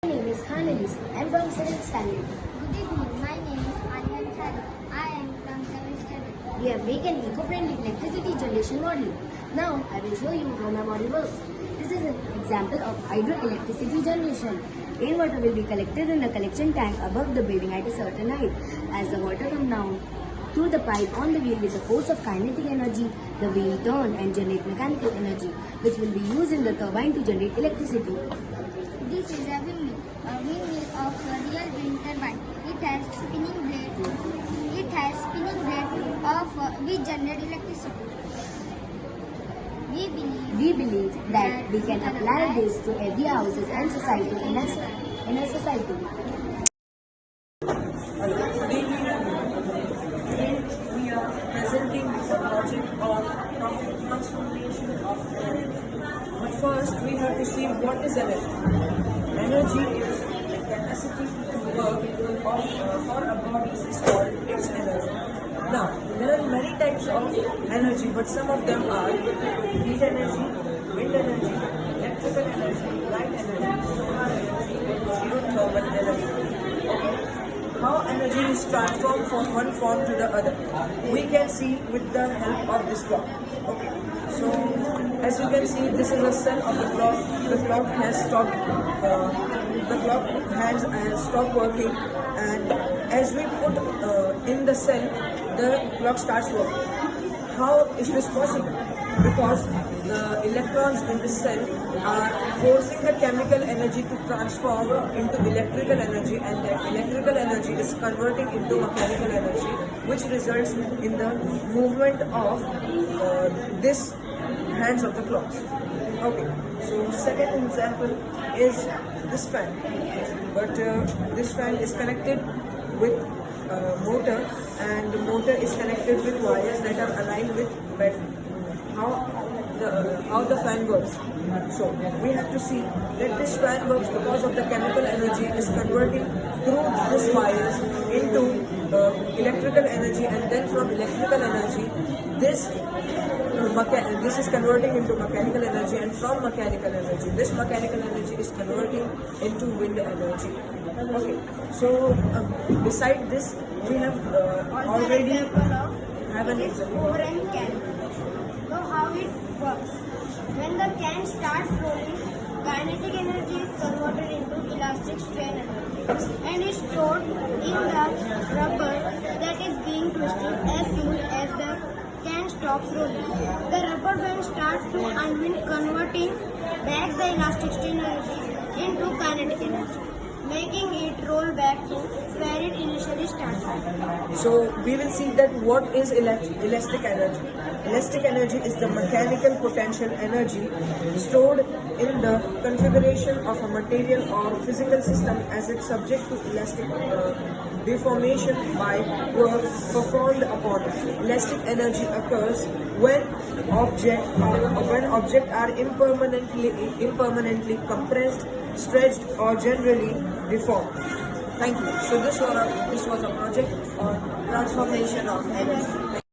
My name is Khanelis. I am from 7th standard. Good evening. My name is Anand Sari. I am from 7th standard. We have made an eco-friendly electricity generation model. Now I will show you how my model works. This is an example of hydroelectricity generation. Rainwater will be collected in the collection tank above the building at a certain height. As the water comes down through the pipe on the wheel with a force of kinetic energy, the wheel turn and generate mechanical energy, which will be used in the turbine to generate electricity. This is a windmill of a real wind turbine. It has spinning blade. Which generate electricity. We believe that we can apply this to every houses and society in a society. We are presenting the project of transformation of energy. But first, we have to see what is energy. Energy is the capacity to work for a body is called its energy. Now, there are many types of energy, but some of them are heat energy, wind energy, electrical energy, light energy, solar energy, and geothermal energy. Okay? How energy is transformed from one form to the other, we can see with the help of this clock. Okay, so as you can see, this is a cell of the clock. The clock has stopped. The clock hands has stopped working, and as we put in the cell, the clock starts working. How is this possible? Because the electrons in the cell are forcing the chemical energy to transform into electrical energy, and that electrical energy is converting into mechanical energy, which results in the movement of this hands of the clocks. Okay, so second example is this fan, but this fan is connected with motor, and the motor is connected with wires that are aligned with battery. How the fan works. So we have to see that this fan works because of the chemical energy is converting through these wires into electrical electrical energy, and then from electrical energy, this is converting into mechanical energy, and from mechanical energy, this mechanical energy is converting into wind energy. Okay, so beside this, we have already have an example. Overhang can. So how it works? When the can starts rolling, kinetic energy is converted into elastic strain energy and is stored in the rubber that is being twisted as soon as the can stops rolling. The rubber band starts to unwind, converting back the elastic strain energy into kinetic energy, making it roll back to where it initially started. So we will see that what is elastic energy. Elastic energy is the mechanical potential energy stored in the configuration of a material or physical system as it's subject to elastic deformation by work performed upon it. Elastic energy occurs when objects are impermanently compressed, stretched, or generally deformed. Thank you. So this was a project on transformation of energy.